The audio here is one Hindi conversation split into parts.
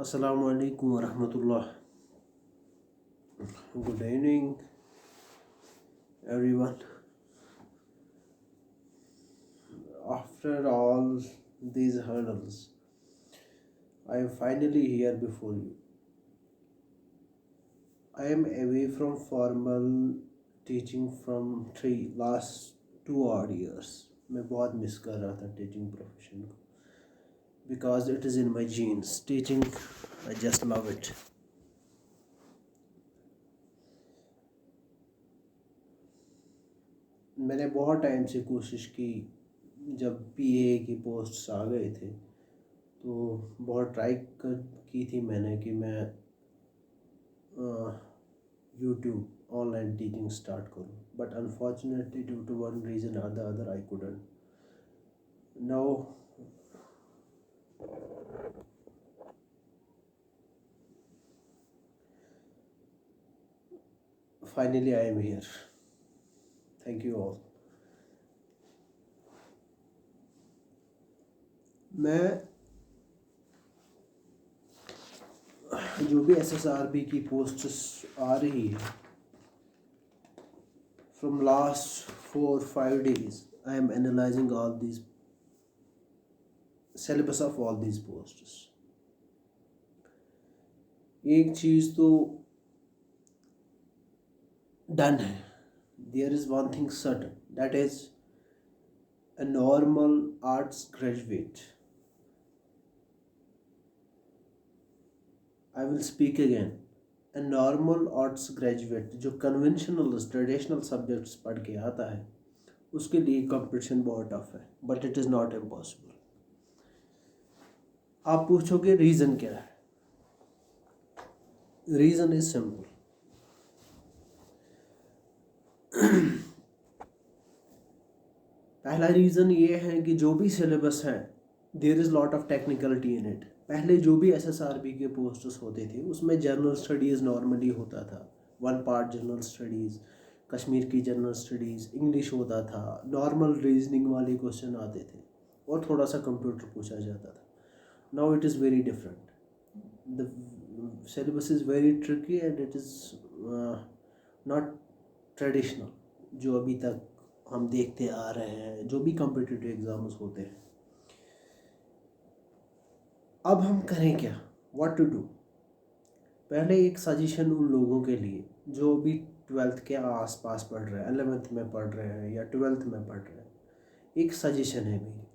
Assalamu alaikum wa rahmatullah. Good evening, everyone. After all these hurdles, I am finally here before you. I am away from formal teaching from last 2 odd years. मैं बहुत मिस कर रहा था टीचिंग प्रोफेशन को because it is in my genes. Teaching, I just love it. मैंने बहुत टाइम से कोशिश की, जब पीए की पोस्ट्स आ गए थे तो बहुत ट्राई की थी मैंने कि मैं यूट्यूब ऑनलाइन टीचिंग स्टार्ट करूं, but unfortunately due to one reason or the other I couldn't now. Finally I am here. Thank you all. मैं जो भी SSRB की पोस्ट्स आ रही है, from last 4-5 days I am analyzing all these syllabus of all these posts. एक चीज़ तो डन है. There is one thing certain, that is a normal arts graduate. I will speak again. A normal arts graduate जो conventional traditional subjects पढ़ के आता है, उसके लिए competition बहुत टफ है, but it is not impossible. आप पूछोगे रीज़न क्या है? Reason is simple. पहला रीज़न ये है कि जो भी सिलेबस है, there is lot of technicality in it. पहले जो भी SSRB के पोस्ट्स होते थे उसमें जनरल स्टडीज़ नॉर्मली होता था, 1 पार्ट जनरल स्टडीज़, कश्मीर की जनरल स्टडीज़, इंग्लिश होता था, नॉर्मल रीजनिंग वाले क्वेश्चन आते थे और थोड़ा सा कंप्यूटर पूछा जाता था. Now it is very different. The syllabus is very tricky and it is not traditional जो अभी तक हम देखते आ रहे हैं, जो भी कॉम्पिटिटिव एग्ज़ाम्स होते हैं. अब हम करें क्या? What to do? पहले एक सजेशन उन लोगों के लिए जो भी 12th के आसपास पढ़ रहे हैं, 11th में पढ़ रहे हैं या 12th में पढ़ रहे हैं. एक सजेशन है मेरी,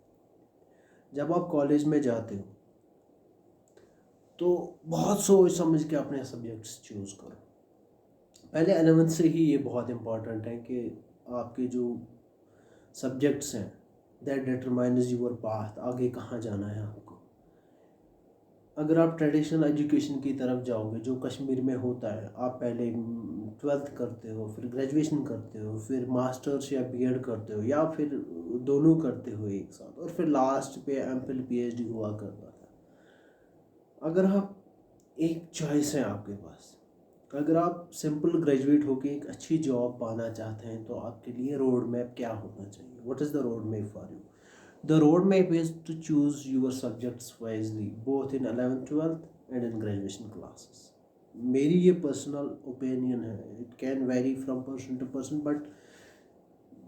जब आप कॉलेज में जाते हो तो बहुत सोच समझ के अपने सब्जेक्ट्स चूज़ करो. पहले 11th से ही ये बहुत इम्पॉर्टेंट है कि आपके जो सब्जेक्ट्स हैं, दैट डिटरमाइन्स योर पाथ, आगे कहाँ जाना है आपको. अगर आप ट्रेडिशनल एजुकेशन की तरफ जाओगे जो कश्मीर में होता है, आप पहले 12th करते हो, फिर ग्रेजुएशन करते हो, फिर मास्टर्स या बीएड करते हो, या फिर दोनों करते हो एक साथ, और फिर लास्ट पे एमफिल पीएचडी हुआ करता था. अगर आप एक चॉइस है आपके पास, अगर आप सिंपल ग्रेजुएट होकर एक अच्छी जॉब पाना चाहते हैं तो आपके लिए रोड मैप क्या होना चाहिए? What is the road map for you? The roadmap is to choose your subjects wisely, both in 11th, 12th and in graduation classes. मेरी ये पर्सनल ओपिनियन है. It can vary from person to person, but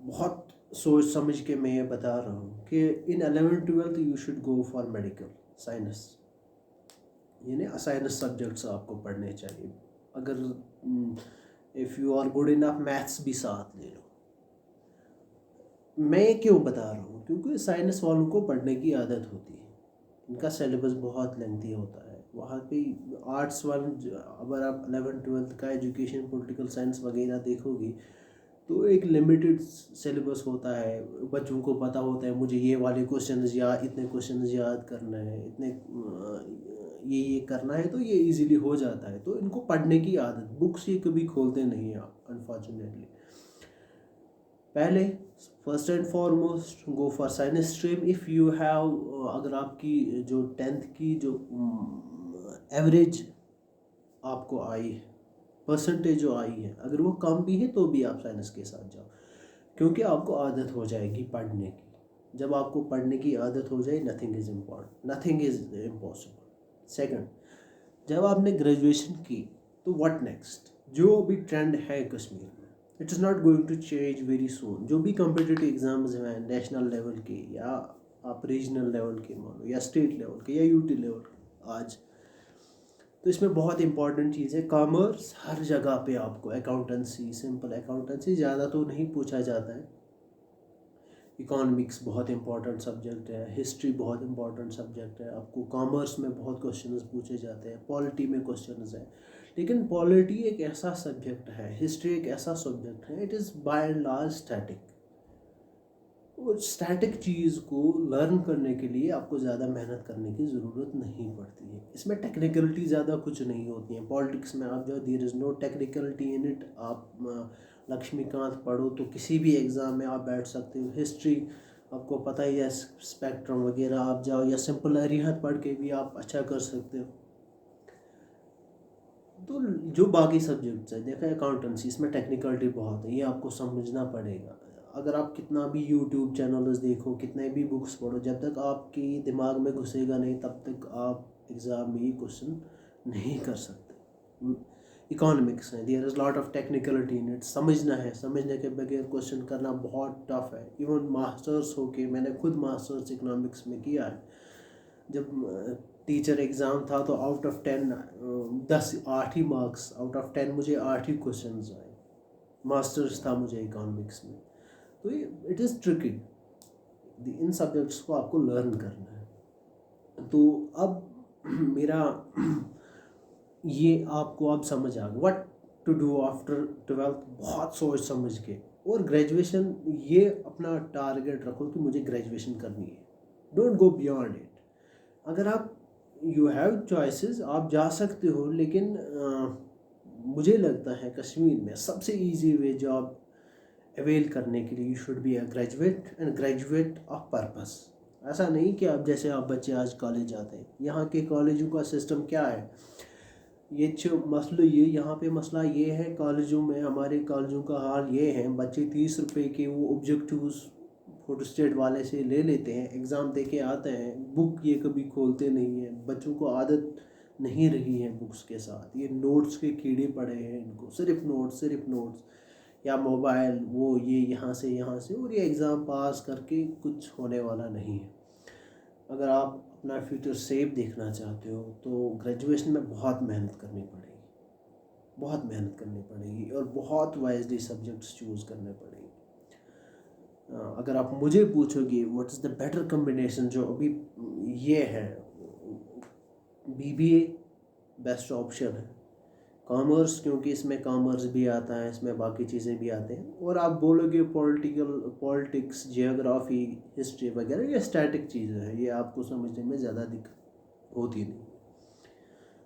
बहुत सोच समझ के मैं ये बता रहा हूँ कि in 11th 12th you should go for medical science. यानी साइंस सब्जेक्ट्स आपको पढ़ने चाहिए. अगर if you are good enough, maths भी साथ ले लो. मैं क्यों बता रहा हूँ? क्योंकि साइंस वालों को पढ़ने की आदत होती है, इनका सिलेबस बहुत लेंथी होता है. वहाँ पे आर्ट्स वाले, अगर आप 11th 12th का एजुकेशन पॉलिटिकल साइंस वगैरह देखोगे तो एक लिमिटेड सिलेबस होता है. बच्चों को पता होता है मुझे ये वाले क्वेश्चंस या इतने क्वेश्चंस याद करना है, इतने ये करना है, तो ये इजीली हो जाता है. तो इनको पढ़ने की आदत, बुक्स ये कभी खोलते नहीं हैं अनफॉर्चुनेटली. पहले first and foremost go for science stream if you have. अगर आपकी जो 10th की जो एवरेज आपको आई है, परसेंटेज जो आई है, अगर वो कम भी है तो भी आप साइंस के साथ जाओ, क्योंकि आपको आदत हो जाएगी पढ़ने की. जब आपको पढ़ने की आदत हो जाए, नथिंग इज़ इम्पॉसिबल. सेकंड, जब आपने ग्रेजुएशन की तो व्हाट नेक्स्ट, जो अभी ट्रेंड है कश्मीर में, it is not going to change very soon. जो भी कम्पिटिटिव एग्ज़ाम्स हैं नेशनल लेवल के, या आप रीजनल लेवल के मानो, या स्टेट लेवल के, या यूटी लेवल के, आज तो इसमें बहुत इंपॉर्टेंट चीज़ है कॉमर्स। हर जगह पे आपको अकाउंटेंसी, सिंपल अकाउंटेंसी ज़्यादा तो नहीं पूछा जाता है। इकोनॉमिक्स बहुत इंपॉर्टेंट सब्जेक्ट है, हिस्ट्री बहुत इंपॉर्टेंट सब्जेक्ट है, आपको कॉमर्स में बहुत क्वेश्चंस पूछे जाते हैं, पॉलिटी में क्वेश्चंस है। लेकिन पॉलिटी एक ऐसा सब्जेक्ट है, हिस्ट्री एक ऐसा सब्जेक्ट है, it is by and large static. और स्टैटिक चीज़ को लर्न करने के लिए आपको ज़्यादा मेहनत करने की ज़रूरत नहीं पड़ती है। इसमें टेक्निकलिटी ज़्यादा कुछ नहीं होती है। पॉलिटिक्स में आप जो there is no technicality in it. आप लक्ष्मीकांत पढ़ो तो किसी भी एग्ज़ाम में आप बैठ सकते हो। हिस्ट्री आपको पता ही है, स्पेक्ट्रम वगैरह आप जाओ, या सिंपल अरिहंत पढ़ के भी आप अच्छा कर सकते हो। तो जो बाकी सब्जेक्ट्स हैं, देखा अकाउंटेंसी, इसमें टेक्निकलिटी बहुत है, ये आपको समझना पड़ेगा। अगर आप कितना भी यूट्यूब चैनल्स देखो, कितने भी बुक्स पढ़ो, जब तक आपकी दिमाग में घुसेगा नहीं तब तक आप एग्ज़ाम में ये क्वेश्चन नहीं कर सकते। इकोनॉमिक्स है, there is lot of technicality in it. समझना है, समझने के बगैर क्वेश्चन करना बहुत टफ है। इवन मास्टर्स हो के, मैंने खुद मास्टर्स इकोनॉमिक्स में किया है। जब टीचर एग्ज़ाम था तो out of 10 8 he marks, out of 10 मुझे 8 ही क्वेश्चन आए। मास्टर्स था मुझे इकोनॉमिक्स में। तो ये it is tricky, in subjects को आपको लर्न करना है। तो अब मेरा ये आपको अब समझ आ गया what to do after 12th, बहुत सोच समझ के। और ग्रेजुएशन, ये अपना टारगेट रखो कि मुझे ग्रेजुएशन करनी है, डोंट गो बियॉन्ड इट। अगर आप यू हैव चॉइसेस, आप जा सकते हो, लेकिन मुझे लगता है कश्मीर में सबसे इजी वे जॉब अवेल करने के लिए you should be a graduate, and graduate of purpose. ऐसा नहीं कि आप जैसे आप बच्चे आज कॉलेज जाते हैं, यहाँ के कॉलेजों का सिस्टम क्या है, ये जो मसला, ये यहाँ पे मसला ये है कॉलेजों में, हमारे कॉलेजों का हाल ये है, बच्चे 30 रुपए के वो ऑब्जेक्टिव्स फोटोस्टेट वाले से ले लेते हैं, एग्ज़ाम दे के आते हैं, बुक ये कभी खोलते नहीं हैं। बच्चों को आदत नहीं रही है बुक्स के साथ, ये नोट्स के कीड़े पड़े हैं, इनको सिर्फ नोट्स, सिर्फ नोट्स, या मोबाइल, वो ये यहाँ से, और ये एग्ज़ाम पास करके कुछ होने वाला नहीं है। अगर आप अपना फ्यूचर सेफ देखना चाहते हो तो ग्रेजुएशन में बहुत मेहनत करनी पड़ेगी, बहुत मेहनत करनी पड़ेगी, और बहुत वाइजली सब्जेक्ट्स चूज़ करने पड़ेंगे। अगर आप मुझे पूछोगे what is the better combination, जो अभी ये है, बीबीए बेस्ट ऑप्शन है। कॉमर्स, क्योंकि इसमें कॉमर्स भी आता है, इसमें बाकी चीज़ें भी आते हैं। और आप बोलोगे पॉलिटिक्स, जियोग्राफी, हिस्ट्री वगैरह, ये स्टैटिक चीज़ें हैं, ये आपको समझने में ज़्यादा दिक्कत होती नहीं।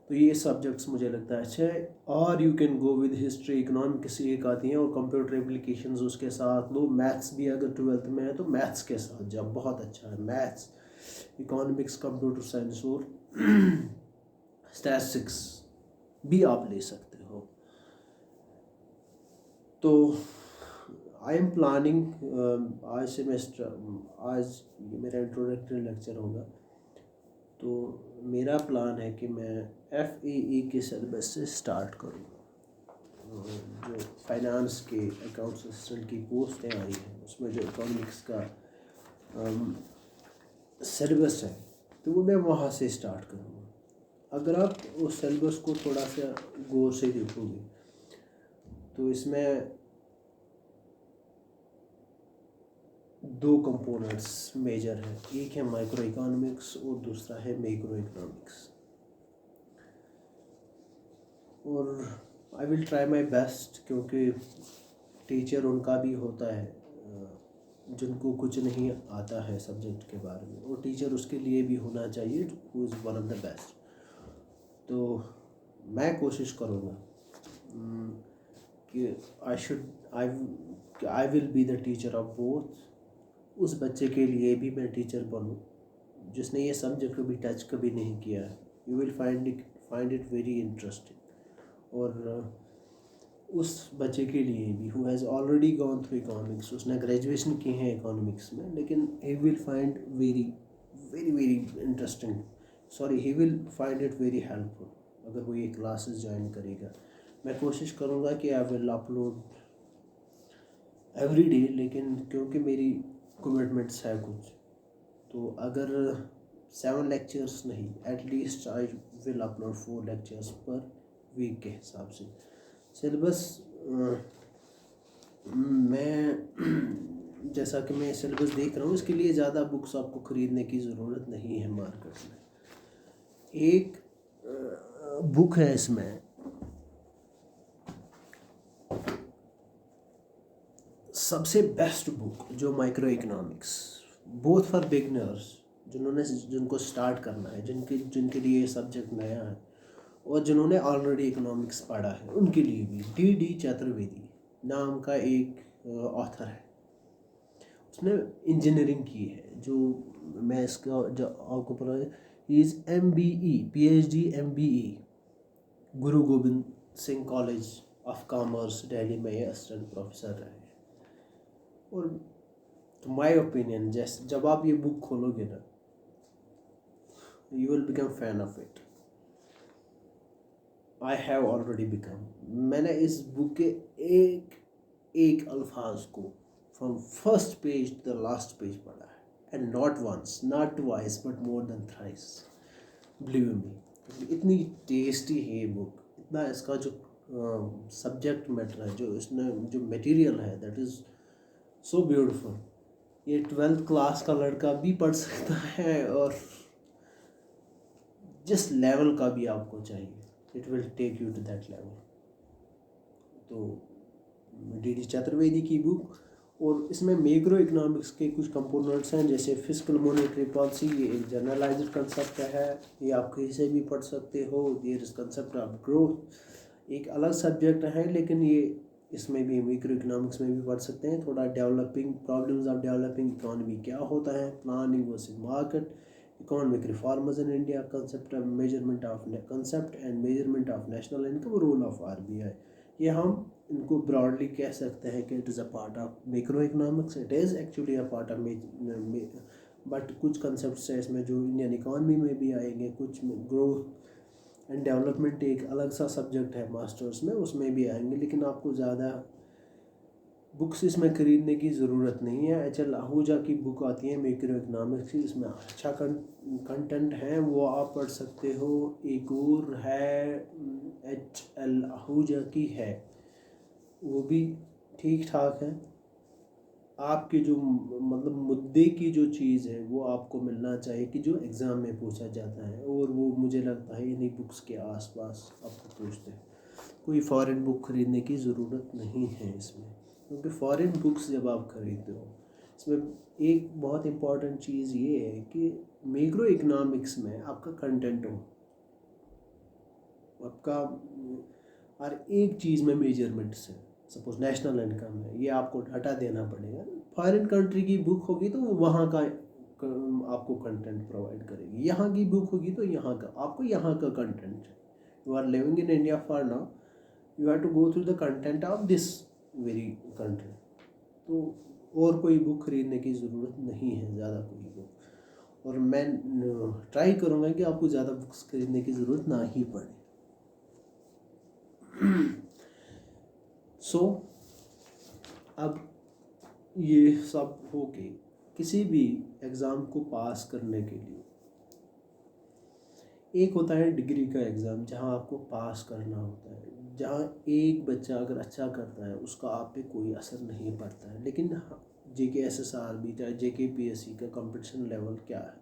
तो ये सब्जेक्ट्स मुझे लगता है अच्छा है। और you can go with history, economics एक आती हैं, और कंप्यूटर एप्लीकेशंस उसके साथ लो। मैथ्स भी अगर 12th में है तो मैथ्स के साथ जब बहुत अच्छा है, मैथ्स, इकोनॉमिक्स, कंप्यूटर साइंस और स्टैटिस्टिक्स भी आप ले सकते हो। तो आई एम प्लानिंग, आज सेमेस्टर, आज ये मेरा इंट्रोडक्टरी लेक्चर होगा, तो मेरा प्लान है कि मैं FAE के सिलेबस से स्टार्ट करूँ। जो फाइनेंस के अकाउंट असिस्टेंट की पोस्टें आई हैं, उसमें जो इकोनॉमिक्स का सिलेबस है, तो वो मैं वहाँ से स्टार्ट करूँगा। अगर आप उस सिलेबस को थोड़ा सा गौर से देखोगे तो इसमें 2 कंपोनेंट्स मेजर हैं, एक है माइक्रो इकोनॉमिक्स और दूसरा है मैक्रो इकोनॉमिक्स। और I will try my best, क्योंकि टीचर उनका भी होता है जिनको कुछ नहीं आता है सब्जेक्ट के बारे में, और टीचर उसके लिए भी होना चाहिए who is one of the best. तो मैं कोशिश करूँगा कि I will be the teacher of both. उस बच्चे के लिए भी मैं टीचर बनूँ जिसने ये सब्जेक्ट कभी टच कभी नहीं किया है। You will find it very interesting. और उस बच्चे के लिए भी who has already gone through economics, उसने ग्रेजुएशन की है इकोनॉमिक्स में, लेकिन he will find very very very interesting, sorry, he will find it very helpful. अगर वो ये क्लासेस ज्वाइन करेगा। मैं कोशिश करूँगा कि आई विल अपलोड एवरी डे, लेकिन क्योंकि मेरी कमिटमेंट्स है कुछ, तो अगर 7 लेक्चर्स नहीं, at least I will upload 4 lectures per week के हिसाब से। सिलेबस मैं जैसा कि मैं सिलेबस देख रहा हूँ, इसके लिए ज़्यादा बुक्स आपको ख़रीदने की ज़रूरत नहीं है मार्केट में। एक बुक है इसमें, सबसे बेस्ट बुक जो micro economics, both for beginners, जिनको स्टार्ट करना है, जिनके लिए ये सब्जेक्ट नया है, और जिन्होंने ऑलरेडी इकोनॉमिक्स पढ़ा है उनके लिए भी। डी चतुर्वेदी नाम का एक ऑथर है, उसने इंजीनियरिंग की है। जो मैं इसका जो आपको पता, is MBE PhD MBE, Guru Gobind Singh college of commerce Delhi में ये असिस्टेंट प्रोफेसर रहे। और तो माय ओपिनियन, जैसे जब आप ये बुक खोलोगे ना, you will become fan of it. I have already become. मैंने इस बुक के एक एक अल्फाज को from first page to the last page पढ़ा है, and not once not twice but more than thrice, believe me. इतनी टेस्टी है ये बुक, इतना इसका जो सब्जेक्ट मैटर है, जो इसमें जो मटेरियल है, दैट इज़ सो ब्यूटीफुल। ये 12th क्लास का लड़का भी पढ़ सकता है, और जिस लेवल का भी आपको चाहिए, it will take you to that level. तो डी चतुर्वेदी की बुक, और इसमें मैक्रो इकोनॉमिक्स के कुछ कंपोनेंट्स हैं, जैसे फिस्कल मॉनेटरी पॉलिसी, ये एक जनरलाइज्ड कंसेप्ट है, ये आप कहीं से भी पढ़ सकते हो। There is concept of growth, एक अलग सब्जेक्ट है, लेकिन ये इसमें भी मैक्रो इकोनॉमिक्स में भी पढ़ सकते हैं। थोड़ा developing problems of developing economy क्या होता है, planning versus market, economic reforms in India, concept of measurement of concept and measurement of national income, role of RBI। ये हम इनको ब्रॉडली कह सकते हैं कि it is a part of macro economics. It is actually a part of but कुछ कंसेप्ट्स हैं इसमें जो इंडियन इकोनॉमी में भी आएंगे, कुछ ग्रोथ एंड डेवलपमेंट एक अलग सा सब्जेक्ट है मास्टर्स में, उसमें भी आएंगे। लेकिन आपको ज़्यादा बुक्स इसमें ख़रीदने की ज़रूरत नहीं है। HL आहूजा की बुक आती है मैक्रो इकोनॉमिक्स की, इसमें अच्छा कंटेंट है, वो आप पढ़ सकते हो। एक और है HL आहूजा की है, वो भी ठीक ठाक है। आपके जो मतलब मुद्दे की जो चीज़ है वो आपको मिलना चाहिए कि जो एग्ज़ाम में पूछा जाता है, और वो मुझे लगता है इन्हीं बुक्स के आसपास आपको पूछते हैं। कोई फ़ॉरेन बुक ख़रीदने की ज़रूरत नहीं है इसमें, क्योंकि फ़ॉरेन बुक्स जब आप ख़रीदते हो, इसमें एक बहुत इम्पॉर्टेंट चीज़ ये है कि मैक्रो इकोनॉमिक्स में आपका कंटेंट हो, आपका हर एक चीज़ में मेजरमेंट्स है। सपोज नेशनल इनकम है, ये आपको डाटा देना पड़ेगा। फॉरेन कंट्री की बुक होगी तो वहाँ का आपको कंटेंट प्रोवाइड करेगी, यहाँ की बुक होगी तो यहाँ का आपको यहाँ का content. You are living in India for now, you have to go through the content of this very country. तो और कोई बुक खरीदने की ज़रूरत नहीं है, ज़्यादा कोई बुक। और मैं ट्राई करूँगा कि आपको ज़्यादा बुक्स खरीदने की ज़रूरत ना ही पड़े। सो अब ये सब हो के किसी भी एग्ज़ाम को पास करने के लिए एक होता है डिग्री का एग्ज़ाम, जहाँ आपको पास करना होता है, जहाँ एक बच्चा अगर अच्छा करता है उसका आप पे कोई असर नहीं पड़ता है। लेकिन JK SSR चाहे JK PSC का कंपटीशन लेवल क्या है,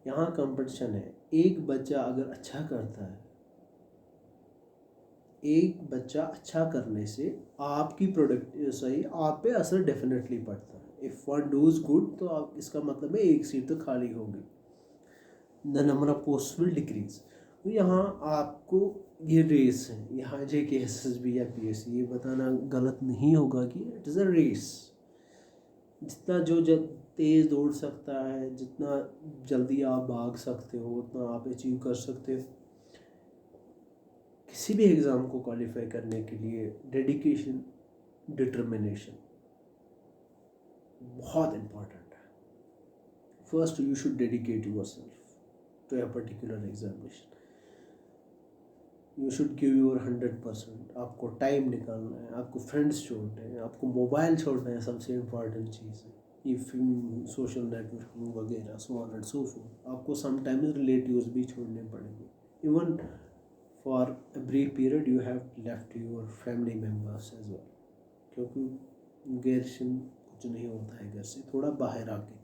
यहाँ कंपटीशन है। एक बच्चा अगर अच्छा करता है, एक बच्चा अच्छा करने से आपकी आप पे असर डेफिनेटली पड़ता है। इफ़ वन डूज गुड, तो आप इसका मतलब है एक सीट तो खाली होगी, the number of possible decrease. तो यहाँ आपको ये रेस है, यहाँ JK SSB या PSC, ये बताना गलत नहीं होगा कि इट इज़ अ रेस। जितना जो तेज़ दौड़ सकता है, जितना जल्दी आप भाग सकते हो, उतना आप अचीव कर सकते हो। किसी भी एग्ज़ाम को क्वालिफाई करने के लिए डेडिकेशन, डिटर्मिनेशन बहुत इम्पॉर्टेंट है। First you should dedicate yourself to a particular examination. You should give your 100%। आपको टाइम निकालना है, आपको फ्रेंड्स छोड़ने हैं, आपको मोबाइल छोड़ना है, सबसे इम्पॉर्टेंट चीज़ है। ये फिल्म, सोशल नेटवर्किंग वगैरह, so on and so forth, आपको समटाइम्स रिलेटिव्स भी छोड़ने पड़ेंगे। Even for a brief period you have left your family members as well, क्योंकि गैरशन कुछ नहीं होता है घर से, थोड़ा बाहर आके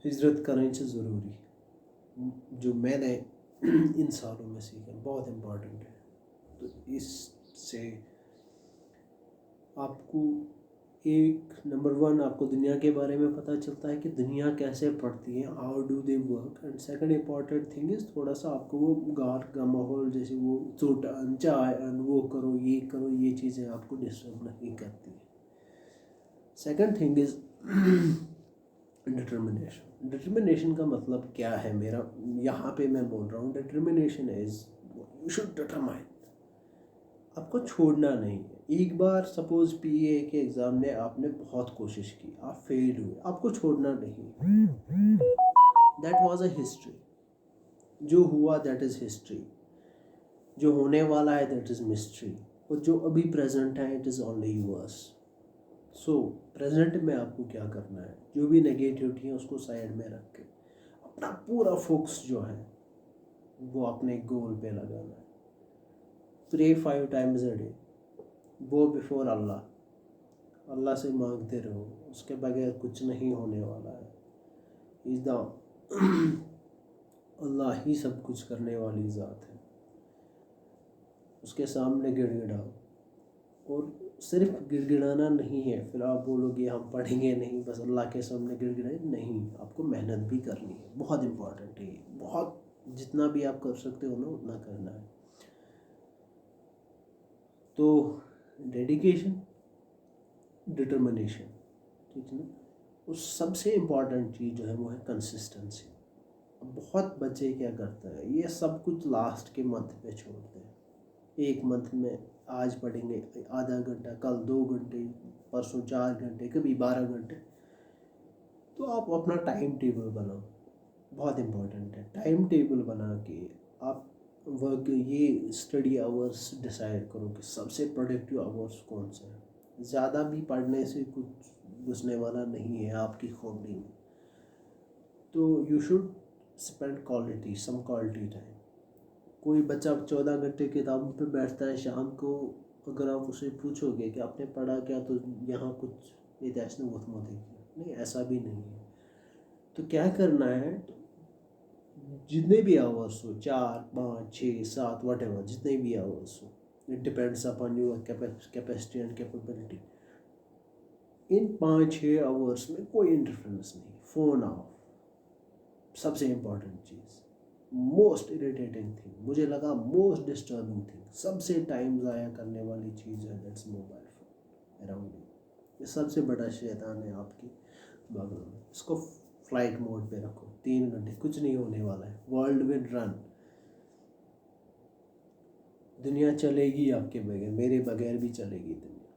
हिजरत करनी से ज़रूरी, जो मैंने इन सालों में सीखा, बहुत इम्पोर्टेंट है। तो इससे आपको एक नंबर वन, आपको दुनिया के बारे में पता चलता है कि दुनिया कैसे पड़ती है, how do they work. And second important thing is थोड़ा सा आपको वो घर का माहौल, जैसे वो चोटन चाय वो करो, ये चीज़ें आपको डिस्टर्ब नहीं करती है। Second thing is determination. Determination का मतलब क्या है मेरा, यहाँ पे मैं बोल रहा हूँ determination is you should determine, आपको छोड़ना नहीं है। एक बार सपोज पीए के एग्ज़ाम में आपने बहुत कोशिश की, आप फेल हुए, आपको छोड़ना नहीं। दैट वाज अ हिस्ट्री, जो हुआ दैट इज़ हिस्ट्री, जो होने वाला है दैट इज़ मिस्ट्री, और जो अभी प्रेजेंट है it is only yours. So present में आपको क्या करना है, जो भी नेगेटिविटी है उसको साइड में रख के अपना पूरा फोकस जो है वो अपने गोल पे लगाना है। Pray 5 times a day, go before Allah, Allah से मांगते रहो, उसके बगैर कुछ नहीं होने वाला है। इज़ द अल्लाह ही सब कुछ करने वाली ज़ात है, उसके सामने गिड़गिड़ाओ। और सिर्फ गिड़गिड़ाना नहीं है, फिर आप बोलोगे हम पढ़ेंगे नहीं, बस अल्लाह के सामने गिड़गिड़ाए नहीं, आपको मेहनत भी करनी है, बहुत इम्पॉर्टेंट है ये, बहुत, जितना भी आप कर सकते हो ना उतना करना है। तो डेडिकेशन, डिटर्मिनेशन, ठीक है ना। उस सबसे इम्पॉर्टेंट चीज़ जो है वो है कंसिस्टेंसी। बहुत बच्चे क्या करते हैं, ये सब कुछ लास्ट के मंथ पे छोड़ते हैं। एक मंथ में आज पढ़ेंगे आधा घंटा, कल 2 घंटे, परसों 4 घंटे, कभी 12 घंटे। तो आप अपना टाइम टेबल बनाओ, बहुत इम्पोर्टेंट है। टाइम टेबल बना के आप वर्क, ये स्टडी आवर्स डिसाइड करो कि सबसे प्रोडक्टिव आवर्स कौन से हैं। ज़्यादा भी पढ़ने से कुछ घुसने वाला नहीं है आपकी खोपड़ी में। तो you should spend quality, some quality time. कोई बच्चा 14 घंटे किताबों पे बैठता है, शाम को अगर आप उसे पूछोगे कि आपने पढ़ा क्या, तो यहाँ कुछ ये ऐसा नहीं, ऐसा भी नहीं है। तो क्या करना है, जितने भी आवर्स हो, 4 5 6 7 वट एवर, जितने भी आवर्स हो, it depends upon your capacity and capability. In 5-6 hours में कोई इंटरफेरेंस नहीं, फ़ोन ऑफ। सबसे इम्पॉर्टेंट चीज़, मोस्ट इरिटेटिंग थिंग, मुझे लगा मोस्ट डिस्टर्बिंग थिंग, सबसे टाइम ज़ाया करने वाली चीज़ है, that's mobile phone around you. ये सबसे बड़ा शैतान है आपकी बगल में। इसको फ्लाइट मोड पे रखो, 3 घंटे, कुछ नहीं होने वाला है। वर्ल्ड विल रन, दुनिया चलेगी आपके बगैर, मेरे बगैर भी चलेगी दुनिया,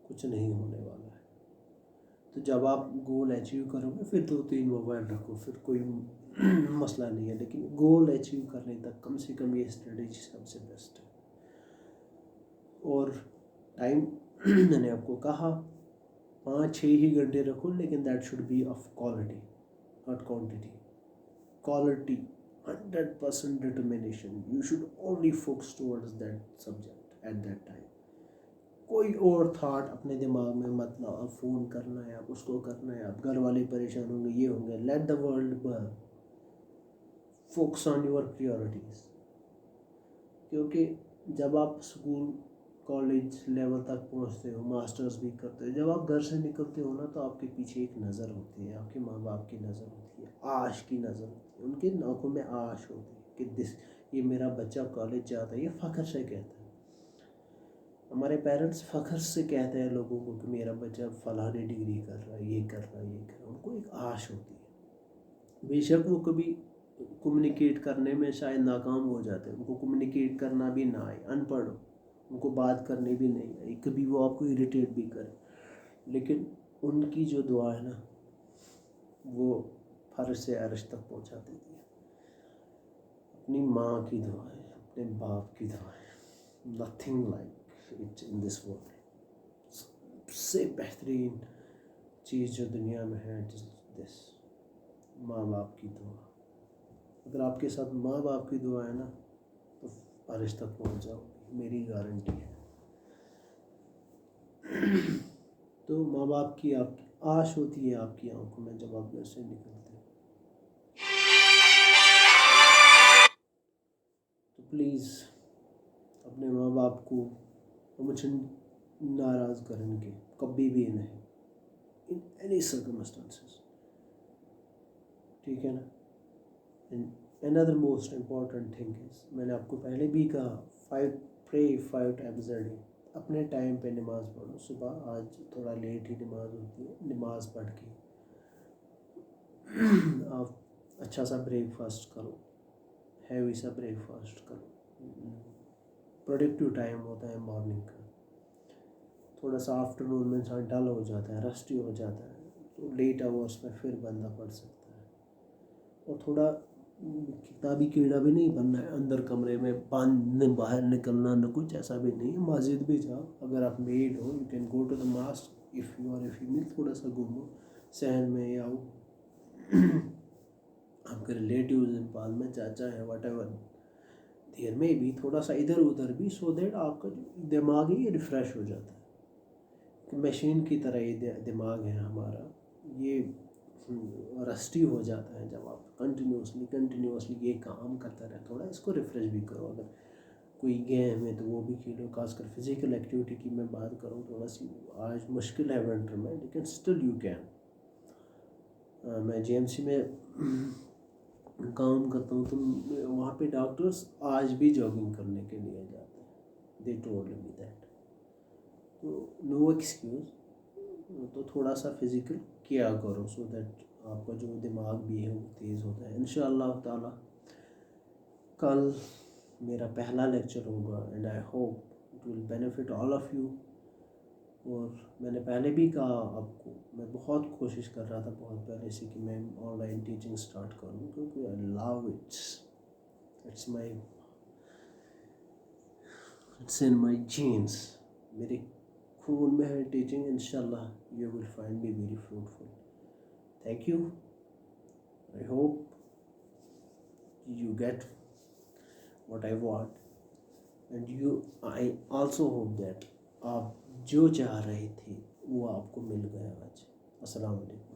कुछ नहीं होने वाला है। तो जब आप गोल अचीव करोगे फिर 2-3 मोबाइल रखो, फिर कोई मसला नहीं है। लेकिन गोल अचीव करने तक कम से कम ये स्ट्रेटेजी सबसे बेस्ट है। और टाइम मैंने आपको कहा 5-6 ही घंटे रखो, लेकिन that should be of quality not quantity. Quality, 100% determination, you should only focus towards that subject at that time. कोई और थाट अपने दिमाग में मत लाओ, अब फ़ोन करना है, अब उसको करना है, अब घर वाले परेशान होंगे, ये होंगे। Let the world burn, focus on your priorities. क्योंकि जब आप स्कूल कॉलेज लेवल तक पहुंचते हो, मास्टर्स भी करते हो, जब आप घर से निकलते हो ना, तो आपके पीछे एक नज़र होती है, आपके माँ बाप की नज़र होती है, आश की नज़र होती है, उनकी आंखों में आश होती है कि दिस, ये मेरा बच्चा कॉलेज जाता है, ये फ़ख्र से कहता है। हमारे पेरेंट्स फ़ख्र से कहते हैं लोगों को कि मेरा बच्चा फलानी डिग्री कर रहा है, ये कर रहा है, ये कर रहा है। उनको एक आश होती है। बेशक वो कभी कम्युनिकेट करने में शायद नाकाम हो जाते हैं, उनको कम्युनिकेट करना भी ना आए, अनपढ़ हो, उनको बात करनी भी नहीं आई, कभी वो आपको इरिटेट भी करे, लेकिन उनकी जो दुआ है ना, वो फर्श से अर्श तक पहुंचा देती है। अपनी माँ की दुआ है, अपने बाप की दुआएं, nothing like it in this world. सबसे बेहतरीन चीज़ जो दुनिया में है दिस, माँ बाप की दुआ। अगर आपके साथ माँ बाप की दुआ है ना तो बारिश तक पहुँच जाओगे, मेरी गारंटी है। तो माँ बाप की आपकी आश होती है आपकी आंखों में जब आप घर से निकलते हो। तो प्लीज़ अपने माँ बाप को मुझे नाराज़ करेंगे कभी भी नहीं, इन एनी सर्कमस्टांसेस, ठीक है ना। And another most important thing is, मैंने आपको पहले भी कहा, 5 टाइम्स अ डे। अपने टाइम पे नमाज़ पढ़ो। सुबह आज थोड़ा लेट ही नमाज होती है, नमाज़ पढ़ के आप अच्छा सा ब्रेकफास्ट करो, हैवी सा ब्रेकफास्ट करो। प्रोडक्टिव टाइम होता है मॉर्निंग का। थोड़ा सा आफ्टरनून में इंसान डल हो जाता है, रस्टी हो जाता है, तो लेट आवर्स में फिर बंदा पढ़ सकता है। और थोड़ा किताबी कीड़ा भी नहीं बनना है, अंदर कमरे में बंद, न बाहर निकलना, न कुछ ऐसा भी नहीं है। मस्जिद भी जाओ, अगर आप मेड हो you can go to the mosque, if you are a female थोड़ा सा घूमो सहन में, या आपके रिलेटिव नेपाल में चाचा है वट एवर, देर में भी थोड़ा सा इधर उधर भी, सो दैट आपका जो दिमाग है ये रिफ़्रेश हो जाता है। मशीन की तरह ये दिमाग है हमारा, ये रस्टी हो जाता है जब आप कंटिन्यूसली ये काम करता रहे। थोड़ा इसको रिफ़्रेश भी करो। अगर कोई गेम है तो वो भी खेलो, खासकर फिज़िकल एक्टिविटी की मैं बात करूँ, थोड़ा सी आज मुश्किल है विंटर में, लेकिन स्टिल यू कैन। मैं जेएमसी में काम करता हूँ, तो वहाँ पे डॉक्टर्स आज भी जॉगिंग करने के लिए जाते हैं, दे टोल्ड मी दैट। तो नो एक्सक्यूज़, तो थोड़ा सा फिज़िकल किया करो, सो दैट आपका जो दिमाग भी है वो तेज़ होता है। इंशाअल्लाह ताला कल मेरा पहला लेक्चर होगा, and I hope it will benefit all of you. और मैंने पहले भी कहा आपको, मैं बहुत कोशिश कर रहा था बहुत पहले से कि मैं ऑनलाइन टीचिंग स्टार्ट करूं, क्योंकि I love it's in my genes, मेरे खून में है टीचिंग। इंशाल्लाह you will find me very fruitful. Thank you. I hope you get what I want, and I also hope that आप जो चाह रहे थे वो आपको मिल गया आज। अस्सलाम वालेकुम।